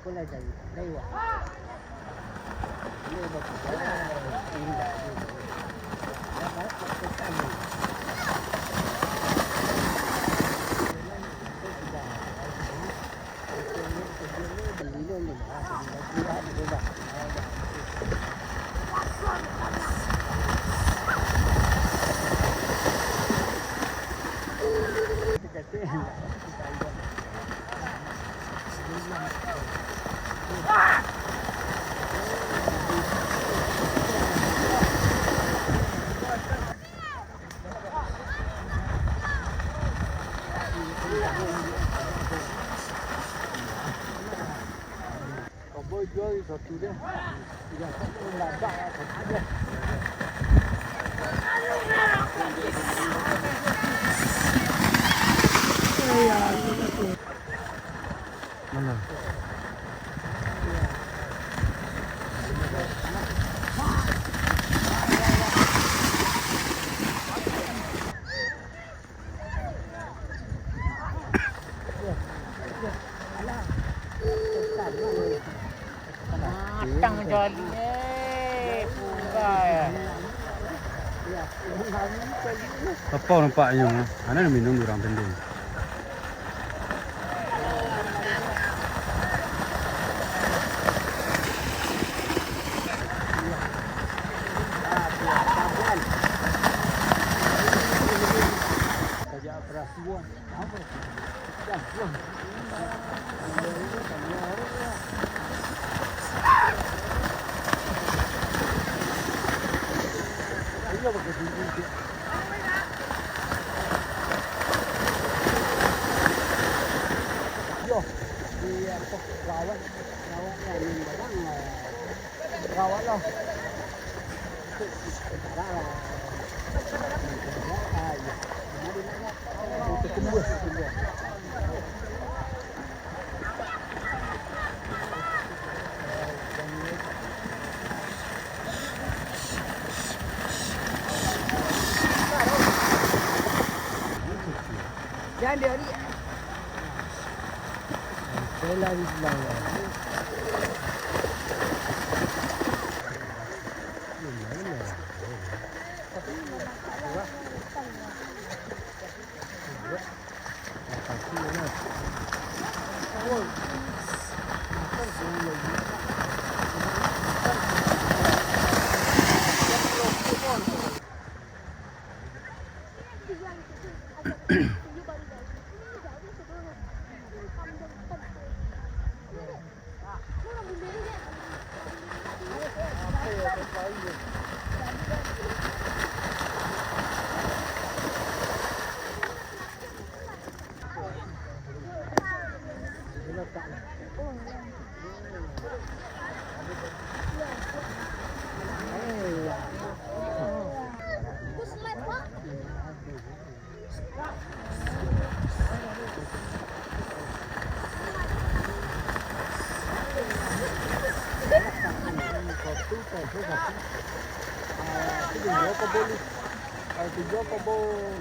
Kulay dari lewa. Ini betul. Indah. Dapat kita ni. Bôi chơi sọt chú đấy, giờ không làm bạ thật đấy. Mana? Matang jali pungai. Apa nampaknya? Ana minum orang pendek. Kerja perasuan. Apa? Dah, pulang. Ayo pakai bumbu. Yo, di apa rawat yang barang rawat loh. Jangan dia ni. Jalan Islam. tinggal ke boleh. Tinggal ke boleh.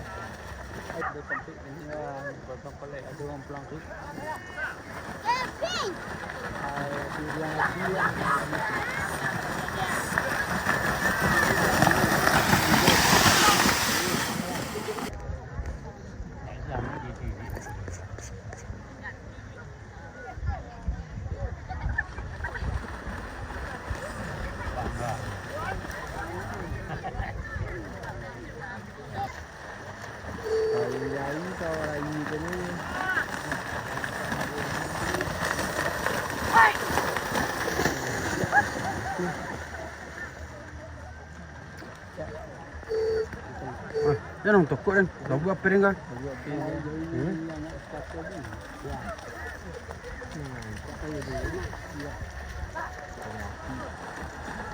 Ada tempat ini batang pelai ada orang pelangkit. Dia lagi Yan ang toko yan. Bago apa rin ka?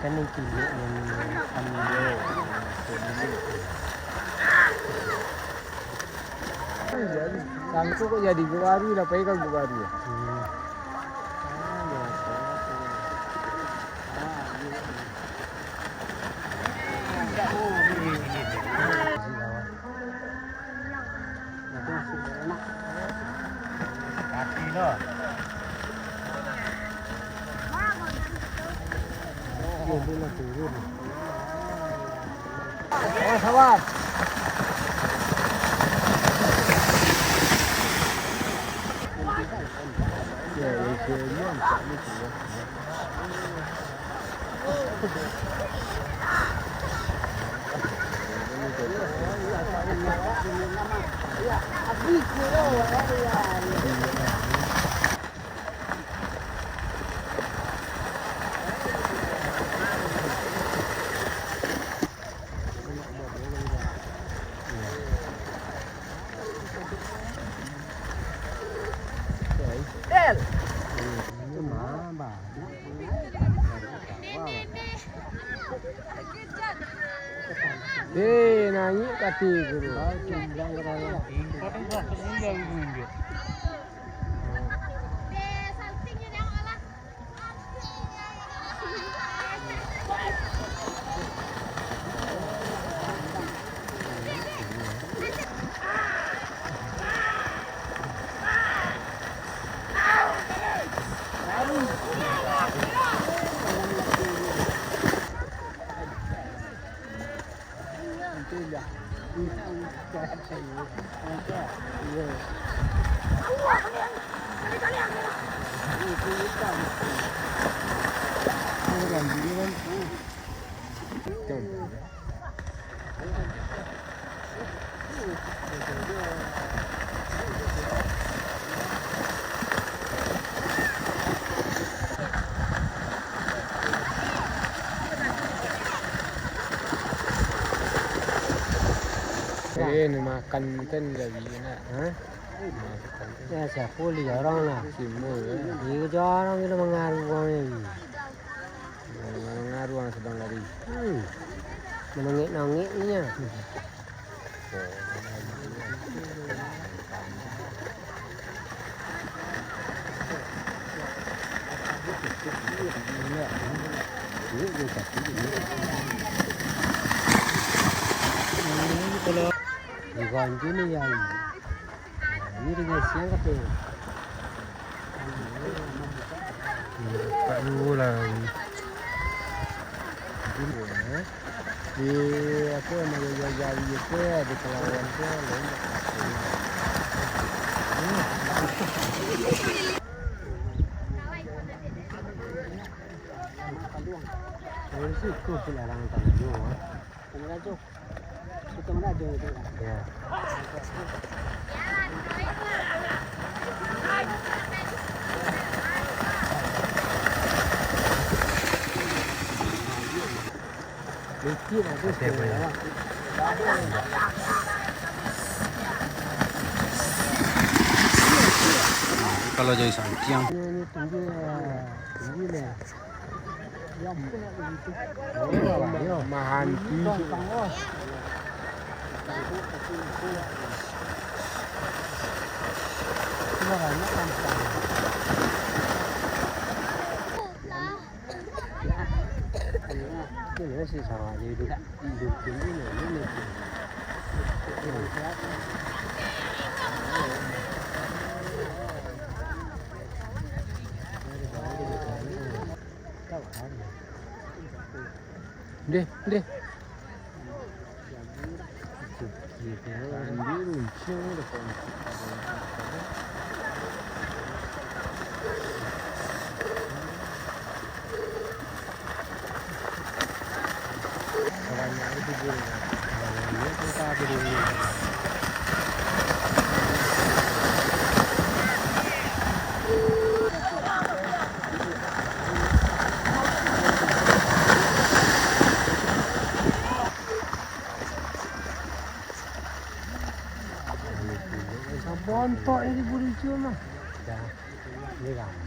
kan yang kini yang ambil Sangko kok jadi gubaru lah, pakai gubaru ya. Kaki loh. Oh, sabar. Nanya kati guru. Ini makan kan lagi nak, ha? Ya siapa li orang lah. Semua. Ini orang kita mengaruh orang ini. Mengaruh orang sedang lari. Menangik ni ya. Kalau Ikan ini ya ini dengan siang kata. Tak dulu lah. Di apa nama jaga itu ada kelawan tu lain. Ini sih tu selarang tangan jo. Tangan jo. Kita mana jo itu. Ya. Lekir ada semua. Kalau jadi santiang. Ini tinggi ni. Yang punya begitu. Oh, mahanti. Ini masih sama aja hidup ini. Deh. Anjir, uncing udah bontok ini buri cuma. Dah, ini ramah.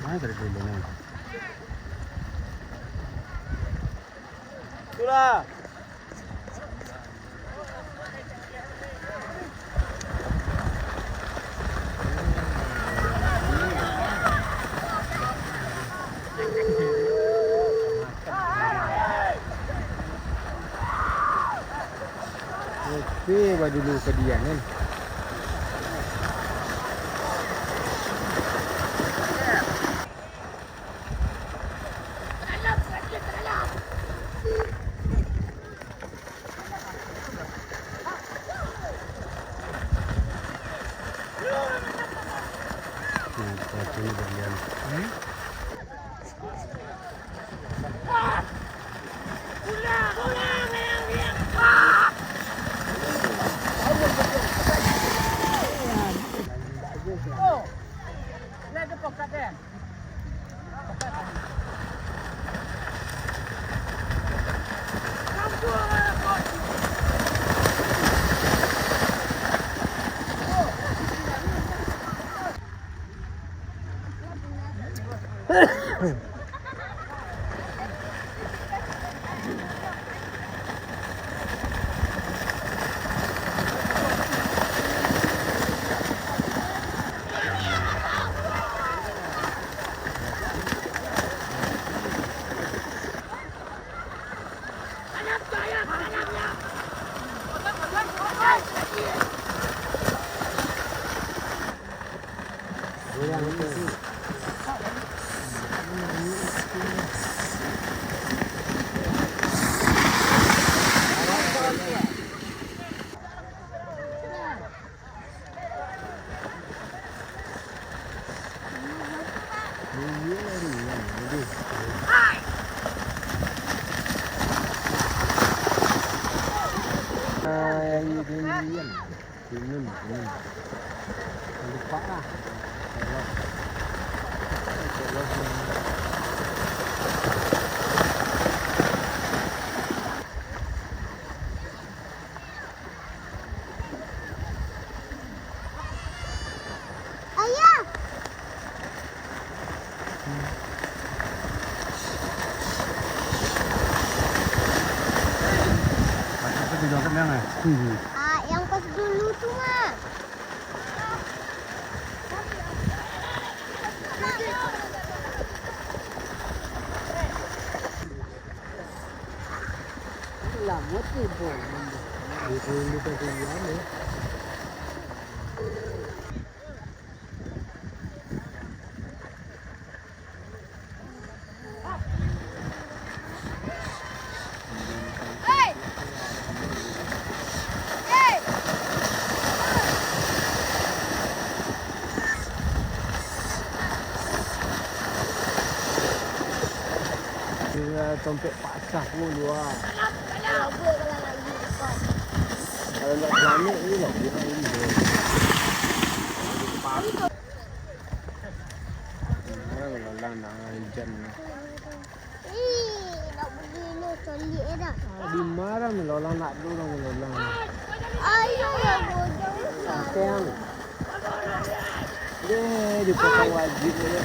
Mana tadi dulu? Itulah. Oke, baju dulu ke dia kan. Lupa lah. Ayah. Apa di dalam yang Yang pas dulu tuh mah. Lamot ibu. Ibu tadi ya. Tompek pasah pun dua. Kalau gue kalau lagi kau. Kalau nak selamat ni lah dia ini dia. Orang lalang nak hujan. Nak pergi ni toilet dah. Di marah melolang nak dulu melolang. Ayo ya bodoh. Kang. Dia potong wajib dia.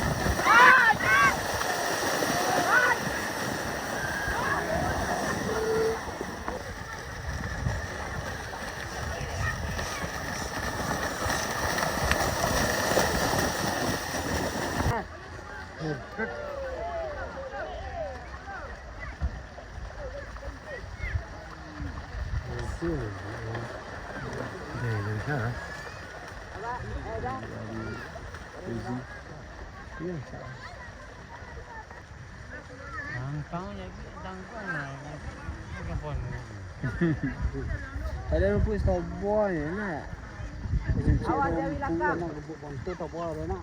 Ada rumput strawberry ni nak. Awak jadi lakang. Nak rumput bontot tak apa dah nak.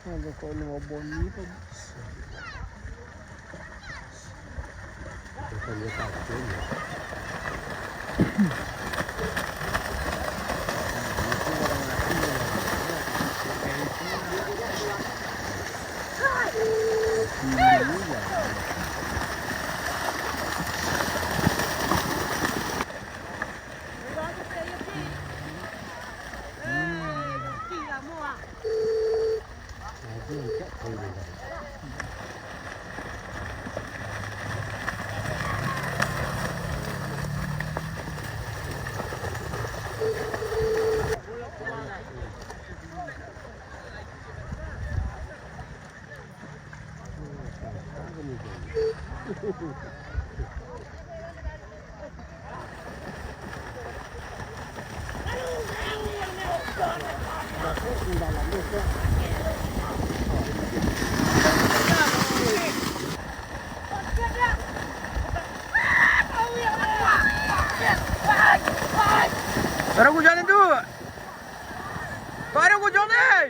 Ada kau ni obon ni tu. Kita lihat apa ni. Para aku jalan tu. Para aku jalan.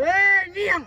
Eh, diam.